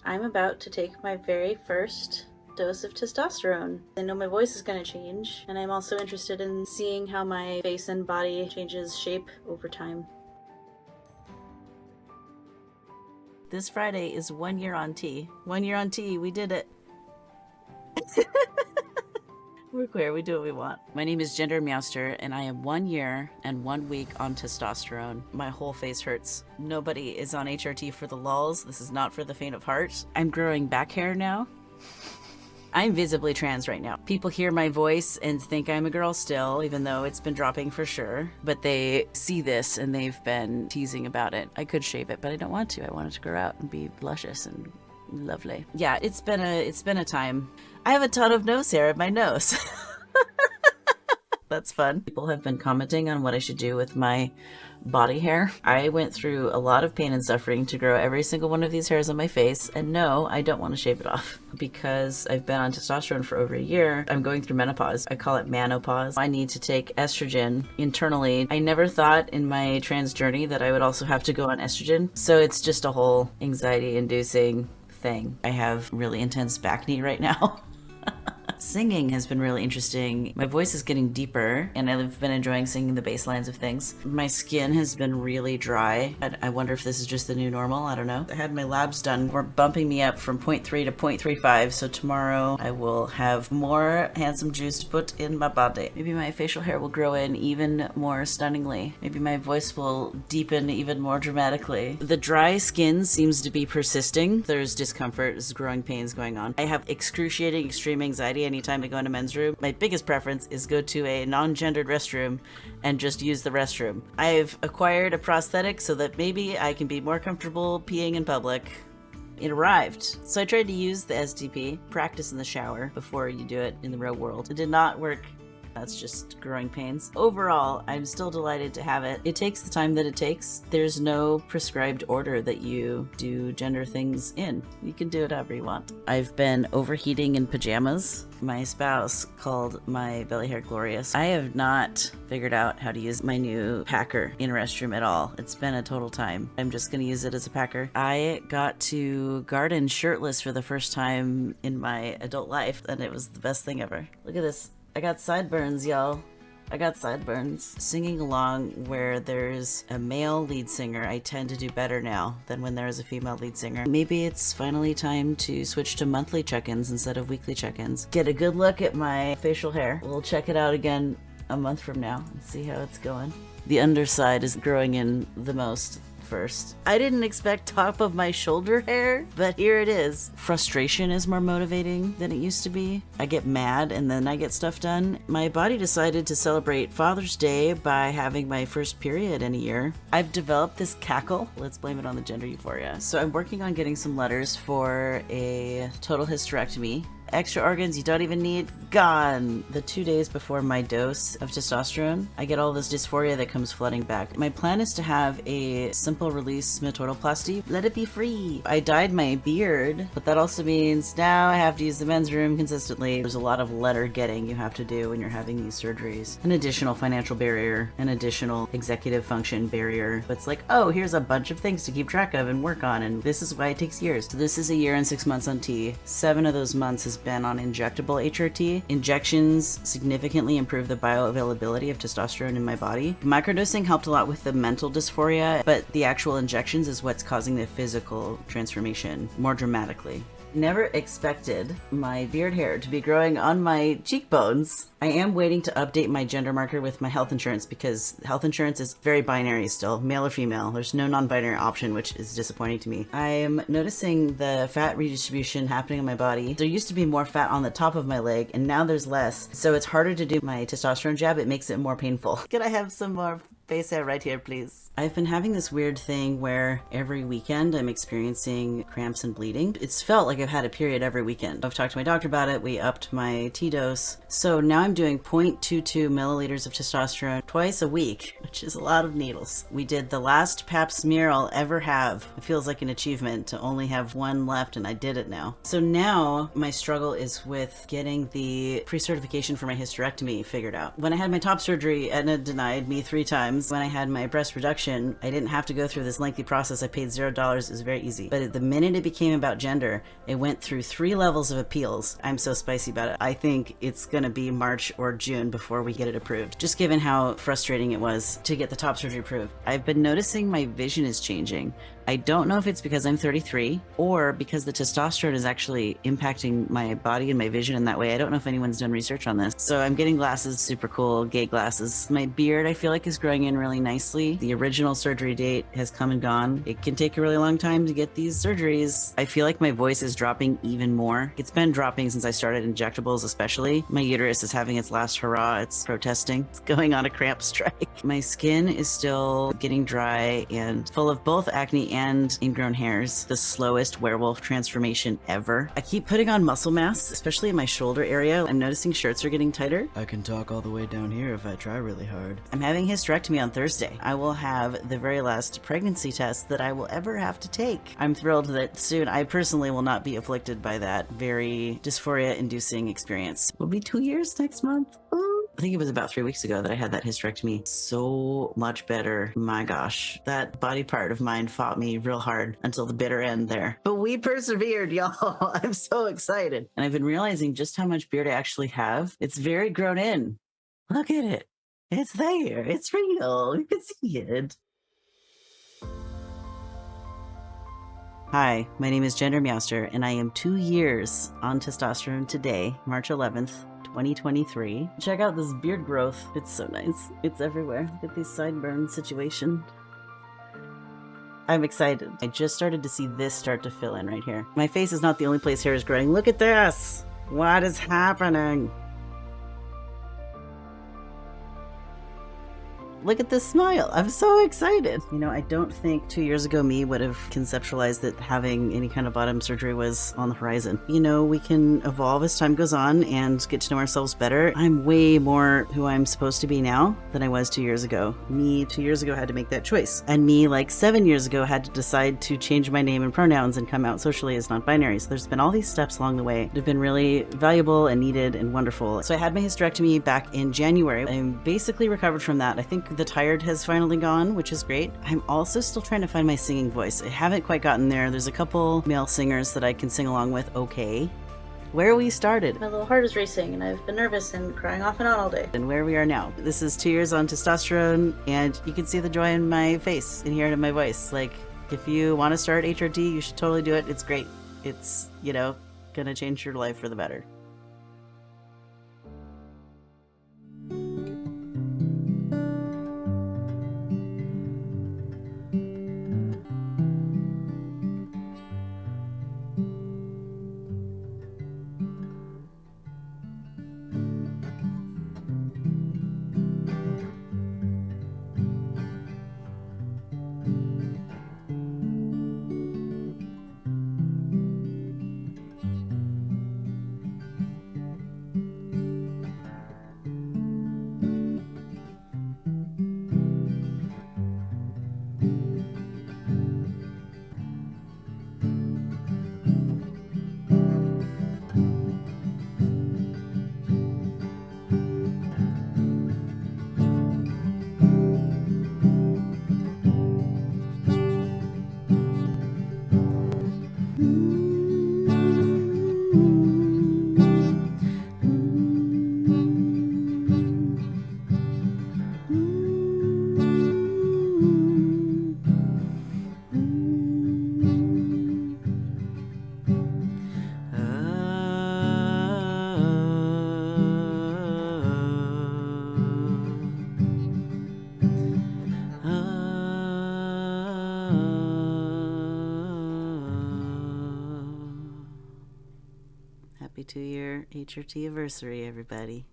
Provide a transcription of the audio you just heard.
I'm about to take my very first dose of testosterone. I know my voice is going to change, and I'm also interested in seeing how my face and body changes shape over time. This Friday is 1 year on T. 1 year on T, we did it. We're queer, we do what we want. My name is GenderMeowster, and I am 1 year and 1 week on testosterone. My whole face hurts. Nobody is on HRT for the lulz. This is not for the faint of heart. I'm growing back hair now. I'm visibly trans right now. People hear my voice and think I'm a girl still, even though it's been dropping for sure. But they see this and they've been teasing about it. I could shave it, but I don't want to. I want it to grow out and be luscious and lovely. Yeah, it's been a time. I have a ton of nose hair in my nose. That's fun. People have been commenting on what I should do with my body hair. I went through a lot of pain and suffering to grow every single one of these hairs on my face, and no, I don't want to shave it off. Because I've been on testosterone for over a year, I'm going through menopause. I call it manopause. I need to take estrogen internally. I never thought in my trans journey that I would also have to go on estrogen, so it's just a whole anxiety-inducing thing. I have really intense back knee right now. Singing has been really interesting. My voice is getting deeper, and I've been enjoying singing the bass lines of things. My skin has been really dry. I wonder if this is just the new normal. I don't know. I had my labs done. We're bumping me up from 0.3 to 0.35, so tomorrow I will have more handsome juice to put in my body. Maybe my facial hair will grow in even more stunningly. Maybe my voice will deepen even more dramatically. The dry skin seems to be persisting. There's discomfort, there's growing pains going on. I have excruciating extreme anxiety anytime I go into men's room. My biggest preference is go to a non-gendered restroom and just use the restroom. I've acquired a prosthetic so that maybe I can be more comfortable peeing in public. It arrived. So I tried to use the SDP, practice in the shower before you do it in the real world. It did not work. That's just growing pains. Overall, I'm still delighted to have it. It takes the time that it takes. There's no prescribed order that you do gender things in. You can do it however you want. I've been overheating in pajamas. My spouse called my belly hair glorious. I have not figured out how to use my new packer in a restroom at all. It's been a total time. I'm just gonna use it as a packer. I got to garden shirtless for the first time in my adult life, and it was the best thing ever. Look at this. I got sideburns, y'all. I got sideburns. Singing along where there's a male lead singer, I tend to do better now than when there is a female lead singer. Maybe it's finally time to switch to monthly check-ins instead of weekly check-ins. Get a good look at my facial hair. We'll check it out again a month from now and see how it's going. The underside is growing in the most first. I didn't expect top of my shoulder hair, but here it is. Frustration is more motivating than it used to be. I get mad and then I get stuff done. My body decided to celebrate Father's Day by having my first period in a year. I've developed this cackle. Let's blame it on the gender euphoria. So I'm working on getting some letters for a total hysterectomy. Extra organs you don't even need, gone. The 2 days before my dose of testosterone, I get all this dysphoria that comes flooding back. My plan is to have a simple release metoroplasty. Let it be free. I dyed my beard, but that also means now I have to use the men's room consistently. There's a lot of letter getting you have to do when you're having these surgeries. An additional financial barrier, an additional executive function barrier. It's like, oh, here's a bunch of things to keep track of and work on, and this is why it takes years. So this is a year and 6 months on T. 7 of those months has been on injectable HRT. Injections significantly improve the bioavailability of testosterone in my body. Microdosing helped a lot with the mental dysphoria, but the actual injections is what's causing the physical transformation more dramatically. Never expected my beard hair to be growing on my cheekbones. I am waiting to update my gender marker with my health insurance because health insurance is very binary still, male or female. There's no non-binary option, which is disappointing to me. I am noticing the fat redistribution happening in my body. There used to be more fat on the top of my leg, and now there's less. So it's harder to do my testosterone jab. It makes it more painful. Could I have some more face hair right here, please? I've been having this weird thing where every weekend I'm experiencing cramps and bleeding. It's felt like I've had a period every weekend. I've talked to my doctor about it. We upped my T dose. So now I'm doing 0.22 milliliters of testosterone twice a week, which is a lot of needles. We did the last pap smear I'll ever have. It feels like an achievement to only have one left, and I did it now. So now my struggle is with getting the pre-certification for my hysterectomy figured out. When I had my top surgery, Edna denied me 3 times times when I had my breast reduction, I didn't have to go through this lengthy process. I paid $0. It was very easy. But the minute it became about gender, it went through 3 levels of appeals. I'm so spicy about it. I think it's going to be March or June before we get it approved, just given how frustrating it was to get the top surgery approved. I've been noticing my vision is changing. I don't know if it's because I'm 33 or because the testosterone is actually impacting my body and my vision in that way. I don't know if anyone's done research on this. So I'm getting glasses, super cool, gay glasses. My beard, I feel like, is growing in really nicely. The original surgery date has come and gone. It can take a really long time to get these surgeries. I feel like my voice is dropping even more. It's been dropping since I started injectables, especially. My uterus is having its last hurrah. It's protesting. It's going on a cramp strike. My skin is still getting dry and full of both acne and ingrown hairs. The slowest werewolf transformation ever. I keep putting on muscle mass, especially in my shoulder area. I'm noticing shirts are getting tighter. I can talk all the way down here if I try really hard. I'm having hysterectomy on Thursday. I will have the very last pregnancy test that I will ever have to take. I'm thrilled that soon I personally will not be afflicted by that very dysphoria-inducing experience. It'll be 2 years next month. Ooh. I think it was about 3 weeks ago that I had that hysterectomy. So much better. My gosh, that body part of mine fought me real hard until the bitter end there. But we persevered, y'all. I'm so excited. And I've been realizing just how much beard I actually have. It's very grown in. Look at it. It's there. It's real. You can see it. Hi, my name is GenderMeowster, and I am 2 years on testosterone today, March 11th. 2023. Check out this beard growth. It's so nice. It's everywhere. Look at this sideburn situation. I'm excited. I just started to see this start to fill in right here. My face is not the only place hair is growing. Look at this! What is happening? Look at this smile. I'm so excited. You know, I don't think 2 years ago me would have conceptualized that having any kind of bottom surgery was on the horizon. You know, we can evolve as time goes on and get to know ourselves better. I'm way more who I'm supposed to be now than I was 2 years ago. Me 2 years ago had to make that choice. And me like 7 years ago had to decide to change my name and pronouns and come out socially as non-binary. So there's been all these steps along the way that have been really valuable and needed and wonderful. So I had my hysterectomy back in January. I'm basically recovered from that. I think the tired has finally gone, which is great. I'm also still trying to find my singing voice. I haven't quite gotten there. There's a couple male singers that I can sing along with okay. Where we started. My little heart is racing and I've been nervous and crying off and on all day. And where we are now. This is 2 years on testosterone and you can see the joy in my face and hear it in my voice. Like, if you want to start HRT, you should totally do it. It's great. It's, you know, gonna change your life for the better. Happy 2-year HRT anniversary, everybody.